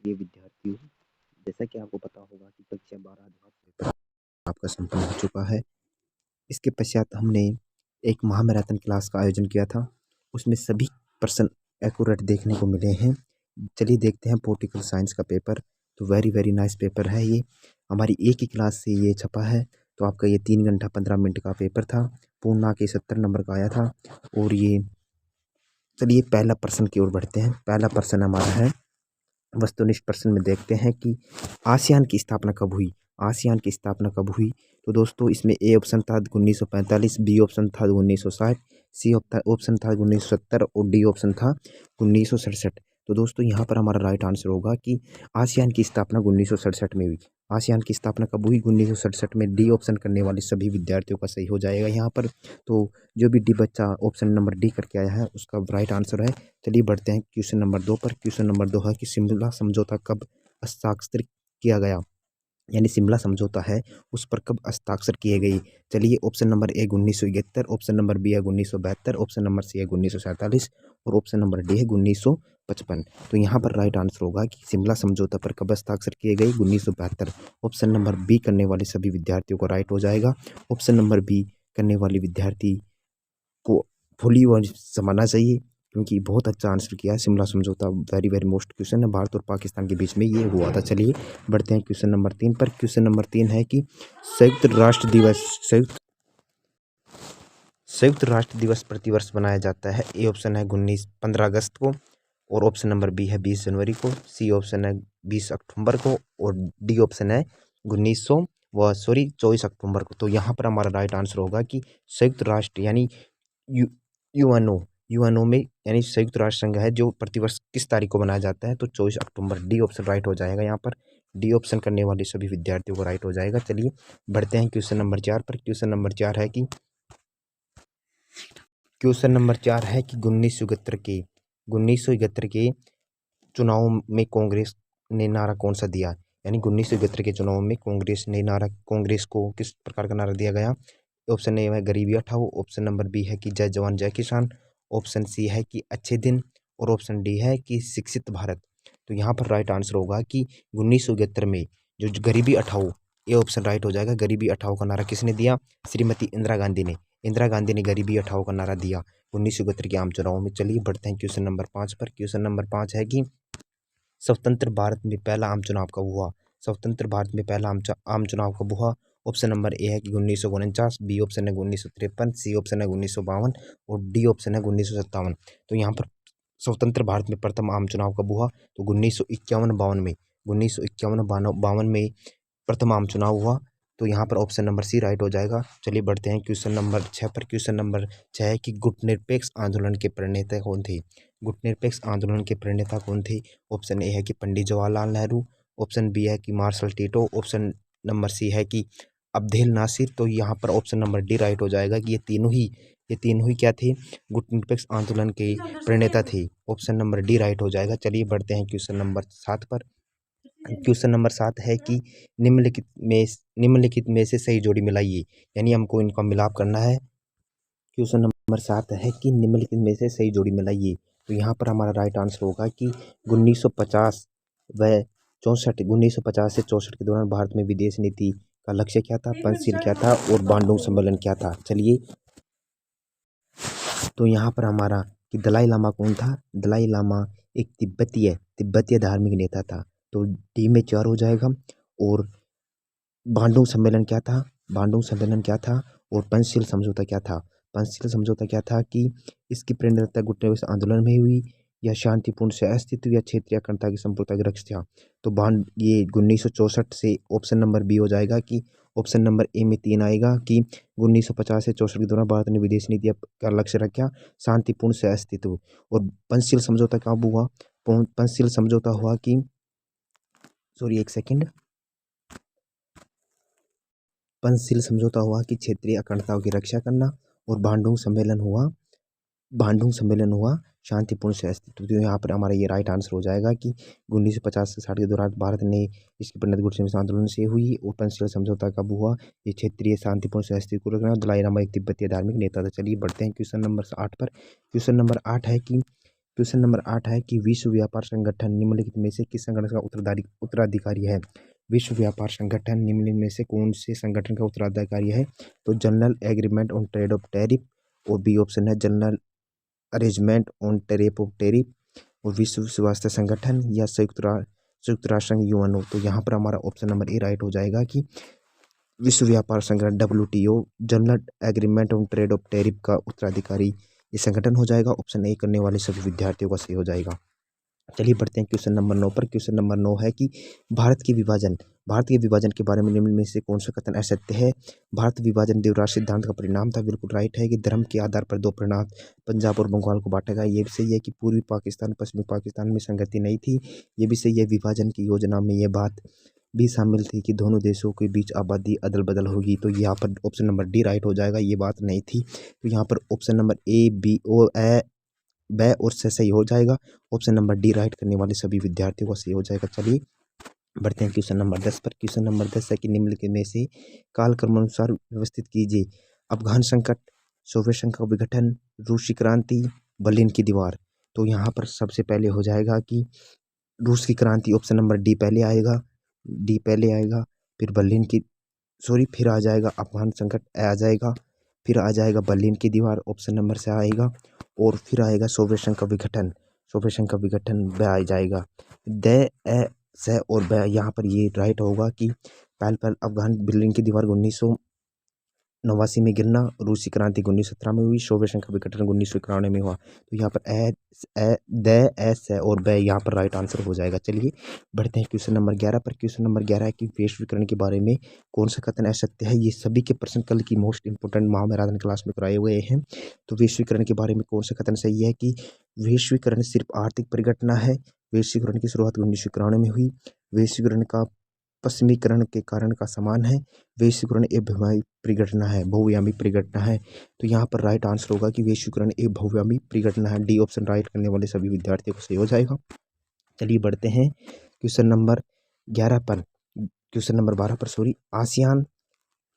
प्रिय विद्यार्थियों, जैसा कि आपको पता होगा कि कक्षा 12 अधिवास पेपर आपका संपन्न हो चुका है। इसके पश्चात हमने एक महामैराथन क्लास का आयोजन किया था। उसमें सभी प्रश्न एक्यूरेट देखने को मिले हैं। चलिए देखते हैं पॉलिटिकल साइंस का पेपर। तो वेरी वेरी नाइस पेपर है ये। हमारी एक ही क्लास से ये छपा है। तो आपका ये 3 घंटा 15 मिनट का पेपर था। पूर्णा के 70 नंबर का आया था। और ये चलिए पहला प्रश्न की ओर बढ़ते हैं। पहला प्रश्न हमारा है, वस्तुनिष्ठ प्रश्न में देखते हैं कि आसियान की स्थापना कब हुई। आसियान की स्थापना कब हुई? तो दोस्तों इसमें ए ऑप्शन था 1945, बी ऑप्शन था 1960, सी ऑप्शन था 1970 और डी ऑप्शन था 1967। तो दोस्तों यहाँ पर हमारा राइट आंसर होगा कि आसियान की स्थापना 1967 में हुई। आसियान की स्थापना कब हुई? 1967 में। डी ऑप्शन करने वाले सभी विद्यार्थियों का सही हो जाएगा यहाँ पर। तो जो भी डी बच्चा ऑप्शन नंबर डी करके आया है उसका राइट आंसर है। चलिए बढ़ते हैं क्वेश्चन नंबर 2 पर। क्वेश्चन नंबर 2 है कि शिमला समझौता कब हस्ताक्षर किया गया, यानी शिमला समझौता है उस पर कब हस्ताक्षर किए गई। चलिए option number A 1971, option number B है 1972, ऑप्शन नंबर सी है 1947 और ऑप्शन नंबर डी है 1955। तो यहाँ पर राइट आंसर होगा कि शिमला समझौता पर कब हस्ताक्षर किए गए, 1972। ऑप्शन नंबर बी करने वाले सभी विद्यार्थियों को राइट हो जाएगा। ऑप्शन नंबर बी करने वाले विद्यार्थी को फुली वन समझना चाहिए, क्योंकि बहुत अच्छा आंसर किया है। शिमला समझौता वेरी वेरी मोस्ट क्वेश्चन है, भारत और पाकिस्तान के बीच में ये हुआ था। चलिए बढ़ते हैं क्वेश्चन नंबर 3 पर। क्वेश्चन नंबर 3 है कि संयुक्त राष्ट्र दिवस संयुक्त राष्ट्र दिवस प्रतिवर्ष मनाया जाता है। ए ऑप्शन है 15 अगस्त को और ऑप्शन नंबर बी है 20 जनवरी को, सी ऑप्शन है 20 अक्टूबर को और डी ऑप्शन है 24 अक्टूबर को। तो यहाँ पर हमारा राइट आंसर होगा कि संयुक्त राष्ट्र यानी यूएनओ यूएनओ में यानी संयुक्त राष्ट्र संघ है जो प्रतिवर्ष किस तारीख को मनाया जाता है, तो 24 अक्टूबर। डी ऑप्शन राइट हो जाएगा यहाँ पर। डी ऑप्शन करने वाले सभी विद्यार्थियों को राइट हो जाएगा। चलिए बढ़ते हैं क्वेश्चन नंबर 4 पर। क्वेश्चन नंबर 4 है कि 1971 के चुनाव में कांग्रेस ने नारा कौन सा दिया, यानी 1971 के चुनाव में कांग्रेस को किस प्रकार का नारा दिया गया। ऑप्शन ए है गरीबी हटाओ, ऑप्शन नंबर बी है कि जय जवान जय किसान, ऑप्शन सी है कि अच्छे दिन और ऑप्शन डी है कि शिक्षित भारत। तो यहाँ पर राइट आंसर होगा कि 1971 में जो गरीबी हटाओ, ये ऑप्शन राइट हो जाएगा। गरीबी हटाओ का नारा किसने दिया? श्रीमती इंदिरा गांधी ने। इंदिरा गांधी ने गरीबी हटाओ का नारा दिया 1971 के आम चुनाव में। चलिए बढ़ते हैं क्वेश्चन नंबर 5 पर। क्वेश्चन नंबर 5 है कि स्वतंत्र भारत में पहला आम चुनाव कब हुआ। स्वतंत्र भारत में पहला आम चुनाव कब हुआ? ऑप्शन नंबर ए है कि 1949, बी ऑप्शन है 1953, सी ऑप्शन है 1952 और डी ऑप्शन है 1957। तो यहाँ पर स्वतंत्र भारत में प्रथम आम चुनाव कब हुआ? तो 1951-52 में। 1951-52 में प्रथम आम चुनाव हुआ। तो यहाँ पर ऑप्शन नंबर सी राइट हो जाएगा। चलिए बढ़ते हैं क्वेश्चन नंबर 6 पर। क्वेश्चन नंबर 6 है कि गुटनिरपेक्ष आंदोलन के प्रणेता कौन थे। गुटनिरपेक्ष आंदोलन के प्रणेता कौन थे? ऑप्शन ए है कि पंडित जवाहरलाल नेहरू, ऑप्शन बी है कि Marshal Tito, option number C है कि अब्देल नासिर। तो यहाँ पर ऑप्शन नंबर डी राइट हो जाएगा कि ये तीनों ही क्या थे? गुटनिरपेक्ष आंदोलन के प्रणेता थे। ऑप्शन नंबर डी राइट हो जाएगा। चलिए बढ़ते हैं क्वेश्चन नंबर 7 पर। क्वेश्चन नंबर 7 है कि निम्नलिखित में से सही जोड़ी मिलाइए, यानी हमको इनका मिलाप करना है। क्वेश्चन नंबर 7 है कि निम्नलिखित में से सही जोड़ी मिलाइए। तो यहाँ पर हमारा राइट आंसर होगा कि 1950 व 1950 से 64 के दौरान भारत में विदेश नीति का लक्ष्य क्या था, पंचशील क्या था और बांडुंग सम्मेलन क्या था। चलिए तो यहाँ पर हमारा कि दलाई लामा कौन था? दलाई लामा एक तिब्बतीय धार्मिक नेता था। तो डी में 4 हो जाएगा। और बांडुंग सम्मेलन क्या था? बांडुंग सम्मेलन क्या था? और पंचशील समझौता क्या था? पंचशील समझौता क्या था कि इसकी प्रेरणा गुटनिरपेक्ष आंदोलन में हुई या शांतिपूर्ण सह अस्तित्व या क्षेत्रीय अखंडता की संपूर्णता की रक्षा था। तो ये 1964 से ऑप्शन नंबर बी हो जाएगा कि ऑप्शन नंबर ए में 3 आएगा कि 1950 से 64 के दौरान भारत ने विदेश नीति का लक्ष्य रखा शांतिपूर्ण सह अस्तित्व। और पंचशील समझौता कब हुआ? पंचशील समझौता हुआ कि एक सेकेंड। पंचशील समझौता हुआ कि क्षेत्रीय अखंडताओं की रक्षा करना। और बांडुंग सम्मेलन हुआ शांतिपूर्ण सह अस्तित्व। तो यहाँ पर हमारा ये राइट आंसर हो जाएगा कि 1950 से 60 के दौरान भारत ने इसकी परिणति गुटनिरपेक्ष आंदोलन से हुई। और पंचशील समझौता कब हुआ? ये क्षेत्रीय शांतिपूर्ण सह अस्तित्व को रखना। दलाई लामा एक तिब्बतीय धार्मिक नेता था। चलिए बढ़ते हैं क्वेश्चन नंबर 8 पर। क्वेश्चन नंबर 8 है कि क्वेश्चन नंबर 8 है कि विश्व व्यापार संगठन निम्नलिखित में से किस संगठन का उत्तराधिकारी है। विश्व व्यापार संगठन निम्नलिखित में से कौन से संगठन का उत्तराधिकारी है। तो general agreement on trade off tariff, और बी ऑप्शन है general arrangement on tariff of tariff, और विश्व स्वास्थ्य संगठन या संयुक्त राष्ट्र संघ यूएनओ। तो यहाँ पर हमारा ऑप्शन नंबर ए राइट हो जाएगा कि विश्व व्यापार संगठन WTO general agreement on trade off tariff का उत्तराधिकारी ये संगठन हो जाएगा। ऑप्शन ए करने वाले सभी विद्यार्थियों का सही हो जाएगा। चलिए बढ़ते हैं क्वेश्चन नंबर 9 पर। क्वेश्चन नंबर 9 है कि भारत के विभाजन के बारे में निम्न में से कौन सा कथन असत्य है। भारत विभाजन देवराज सिद्धांत का परिणाम था, बिल्कुल राइट है। कि धर्म के आधार पर दो प्रांत पंजाब और बंगाल को बांटा गया, ये भी सही है। कि पूर्वी पाकिस्तान पश्चिमी पाकिस्तान में संगति नहीं थी, ये भी सही है। विभाजन की योजना में यह बात भी शामिल थी कि दोनों देशों के बीच आबादी अदल बदल होगी, तो यहाँ पर ऑप्शन नंबर डी राइट हो जाएगा, ये बात नहीं थी। तो यहाँ पर option number A B O A B और से सही हो जाएगा। ऑप्शन नंबर डी राइट करने वाले सभी विद्यार्थियों को सही हो जाएगा। चलिए बढ़ते हैं क्वेश्चन नंबर 10 पर। क्वेश्चन नंबर 10 है कि निम्नलिखित में से कालक्रमानुसार व्यवस्थित कीजिए। अफगान संकट, सोवियत संघ का विघटन, रूसी क्रांति, बर्लिन की दीवार। तो यहाँ पर सबसे पहले हो जाएगा कि रूस की क्रांति, ऑप्शन नंबर डी पहले आएगा, फिर बर्लिन की फिर आ जाएगा अफगान संकट आ जाएगा, फिर आ जाएगा बर्लिन की दीवार ऑप्शन नंबर से आएगा, और फिर आएगा सोवियत संघ का विघटन ब आ जाएगा। द ए से और ब यहाँ पर ये राइट होगा कि पहले अफगान बर्लिन की दीवार 1989 में गिरना, रूसी क्रांति 1917 में हुई, सोवियत संघ का विघटन 1991 में हुआ। तो यहाँ पर द और ब यहाँ पर राइट आंसर हो जाएगा। चलिए बढ़ते हैं क्वेश्चन नंबर 11 पर। क्वेश्चन नंबर 11 है कि वैश्वीकरण के बारे में कौन सा कथन असत्य है। ये सभी के प्रश्न कल की मोस्ट इंपोर्टेंट महामैराथन क्लास में कराए हुए हैं। तो वैश्वीकरण के बारे में कौन सा कथन सही है कि वैश्वीकरण सिर्फ आर्थिक परिघटना है, वैश्वीकरण की शुरुआत 1991 में हुई, वैश्वीकरण का पश्चिमीकरण के कारण का समान है, वैश्वीकरण एक बहुआयामी परिघटना है। तो यहाँ पर राइट आंसर होगा कि वैश्वीकरण एक बहुआयामी परिघटना है। डी ऑप्शन राइट करने वाले सभी विद्यार्थियों को सही हो जाएगा। चलिए बढ़ते हैं क्वेश्चन नंबर 11 पर। क्वेश्चन नंबर 12 पर आसियान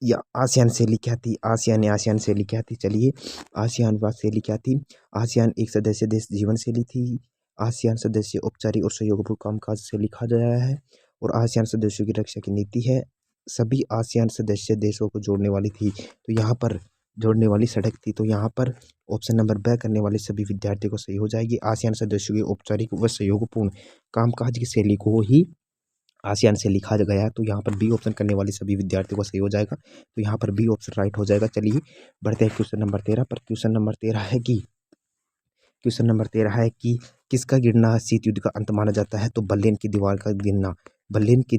या आसियान शैली क्या थी। आसियान शैली क्या थी। चलिए आसियान शैली क्या थी। आसियान एक सदस्य देश जीवन शैली थी। आसियान सदस्य औपचारिक और सहयोगपूर्ण कामकाज से लिखा गया है, और आसियान सदस्यों की रक्षा की नीति है। सभी आसियान सदस्य देशों को जोड़ने वाली थी, तो यहाँ पर जोड़ने वाली सड़क थी। तो यहाँ पर ऑप्शन नंबर ब करने वाले सभी विद्यार्थियों को सही हो जाएगी। आसियान सदस्यों की औपचारिक व सहयोगपूर्ण कामकाज की शैली को ही आसियान से लिखा गया, तो यहाँ पर बी ऑप्शन करने वाले सभी विद्यार्थियों को सही हो जाएगा। तो यहाँ पर बी ऑप्शन राइट हो जाएगा। चलिए बढ़ते हैं क्वेश्चन नंबर 13 पर। क्वेश्चन नंबर 13 है कि किसका गिरना शीत युद्ध का अंत माना जाता है। तो बर्लिन की दीवार का गिरना, बर्लिन की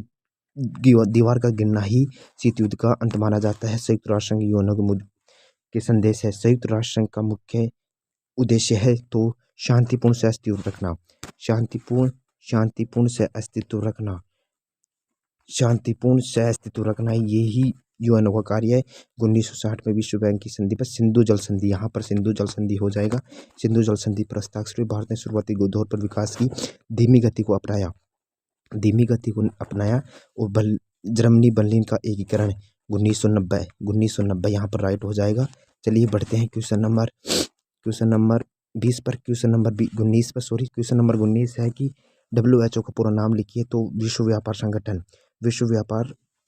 दीवार का गिरना ही शीत युद्ध का अंत माना जाता है। संयुक्त राष्ट्र संघ यूएनओ के संदेश है। संयुक्त राष्ट्र संघ का मुख्य उद्देश्य है तो शांतिपूर्ण से अस्तित्व रखना, शांतिपूर्ण से अस्तित्व रखना, यही यूएनओ का कार्य है। 1960 में विश्व बैंक की संधि पर सिंधु जल संधि, यहाँ पर सिंधु जल संधि हो जाएगा। सिंधु जल संधि पर हस्ताक्षर भारत ने शुरुआती दौर पर विकास की धीमी गति को अपनाया और जर्मनी बर्लिन का एकीकरण 1990 यहाँ पर राइट हो जाएगा। चलिए बढ़ते हैं क्वेश्चन नंबर 20 पर। क्वेश्चन नंबर 19 है कि WHO का पूरा नाम लिखिए। तो विश्व व्यापार संगठन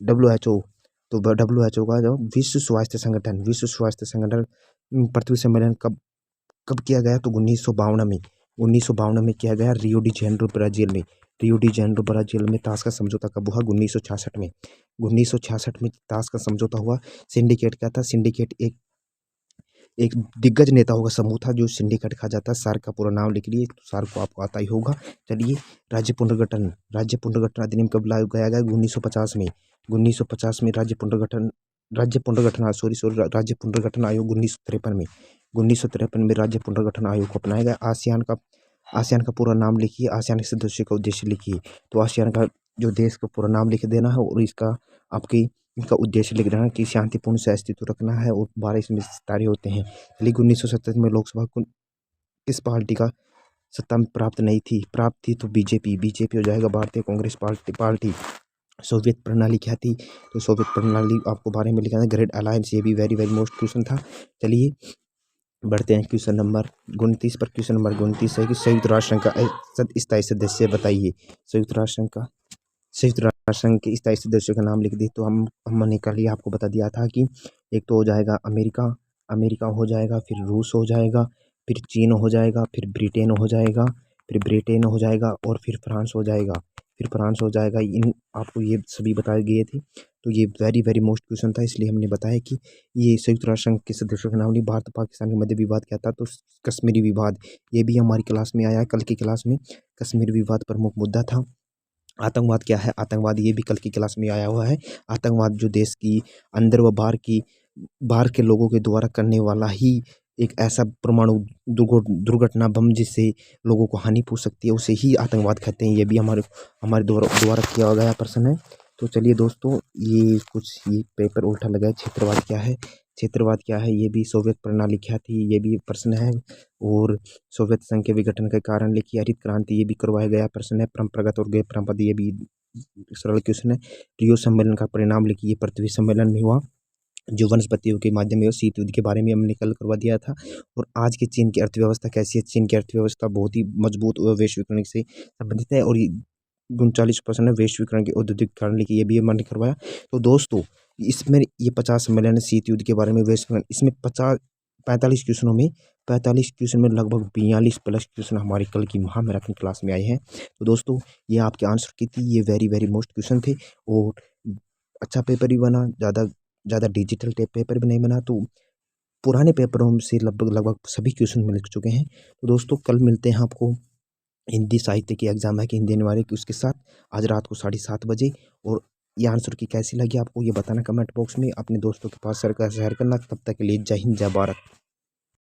WHO, तो WHO का जो विश्व स्वास्थ्य संगठन पृथ्वी सम्मेलन कब किया गया। तो 1952 में किया गया, रियो डी जेनेरो ब्राजील में। ताश का समझौता कब हुआ। 1966 में ताश का समझौता हुआ। सिंडिकेट क्या था। सिंडिकेट एक दिग्गज नेताओं का समूह था जो सिंडिकेट कहा जाता है। सार्क का पूरा नाम लिख लिए, तो सार्क को आपको आता ही होगा। चलिए राज्य पुनर्गठन अधिनियम कब लागू किया गया। 1950 में राज्य पुनर्गठन आयोग 1953 में राज्य पुनर्गठन आयोग को अपनाया गया। आसियान का पूरा नाम लिखिए। आसियान के सदस्यों का उद्देश्य लिखिए। तो आसियान का जो देश का पूरा नाम लिख देना है, और इनका उद्देश्य लिख देना कि शांतिपूर्ण से अस्तित्व रखना है, और 12 इसमें सितारे होते हैं। लेकिन 1970 में लोकसभा को किस पार्टी का सत्ता में प्राप्त थी। तो बीजेपी हो जाएगा, भारतीय कांग्रेस पार्टी। सोवियत प्रणाली क्या थी। तो सोवियत प्रणाली आपको बारे में लिखा है ग्रेट अलायंस, ये भी वेरी वेरी मोस्ट क्वेश्चन था। चलिए बढ़ते हैं क्वेश्चन नंबर 29 पर। क्वेश्चन नंबर 29 है कि संयुक्त राष्ट्र संघ का स्थायी सदस्य बताइए। संयुक्त राष्ट्र संघ का संयुक्त राष्ट्र संघ के स्थायी सदस्यों का नाम लिख दी। तो हमने कल ही आपको बता दिया था कि एक तो हो जाएगा अमेरिका हो जाएगा, फिर रूस हो जाएगा, फिर चीन हो जाएगा, फिर ब्रिटेन हो जाएगा, और फिर फ्रांस हो जाएगा। इन आपको ये सभी बताए गए थे। तो ये वेरी वेरी मोस्ट क्वेश्चन था, इसलिए हमने बताया कि ये संयुक्त राष्ट्र संघ के सदस्यों का नाम नहीं। भारत पाकिस्तान के मध्य विवाद क्या था, तो कश्मीरी विवाद, ये भी हमारी क्लास में आया है, कल की क्लास में कश्मीर विवाद प्रमुख मुद्दा था। आतंकवाद क्या है, आतंकवाद ये भी कल की क्लास में आया हुआ है। आतंकवाद जो देश की अंदर व बाहर के लोगों के द्वारा करने वाला ही एक ऐसा परमाणु दुर्घटना बम जिससे लोगों को हानि पहुंच सकती है, उसे ही आतंकवाद कहते हैं। ये भी हमारे द्वारा किया गया प्रश्न है। तो चलिए दोस्तों, ये पेपर उल्टा लगा है। क्षेत्रवाद क्या है, ये भी सोवियत प्रणाली क्या थी, ये भी प्रश्न है। और सोवियत संघ के विघटन के कारण लिखी हरित क्रांति, ये भी करवाया गया प्रश्न है। परंपरागत और गैर परंपरागत, ये भी सरल क्वेश्चन है। रियो सम्मेलन का परिणाम लिखिए। पृथ्वी सम्मेलन में हुआ जो वनस्पतियों के माध्यम में शीत युद्ध के बारे में हमने कल करवा दिया था। और आज की चीन की अर्थव्यवस्था कैसी है, चीन की अर्थव्यवस्था बहुत ही मजबूत और वैश्वीकरण से संबंधित है। और 39% वैश्वीकरण के औद्योगिकरण लिखी, ये भी हमने करवाया। तो दोस्तों, इसमें ये 50 सम्मेलन है शीत युद्ध के बारे में, वैश्वीकरण, इसमें 45 क्वेश्चनों में 45 क्वेश्चन में लगभग 42 प्लस क्वेश्चन हमारी कल की महामैराथन क्लास में आए हैं। तो दोस्तों, ये आपके आंसर की थी, ये वेरी वेरी मोस्ट क्वेश्चन थे। और अच्छा पेपर ही बना, ज़्यादा डिजिटल टाइप पेपर भी नहीं बना। तो पुराने पेपरों से लगभग सभी क्वेश्चन मिल चुके हैं। तो दोस्तों, कल मिलते हैं आपको। हिंदी साहित्य की एग्जाम है कि हिंदी वाले की, उसके साथ आज रात को 7:30 बजे। और ये आंसर की कैसी लगी आपको, ये बताना कमेंट बॉक्स में। अपने दोस्तों के पास शेयर करना। तब तक के लिए जय हिंद, जय भारत।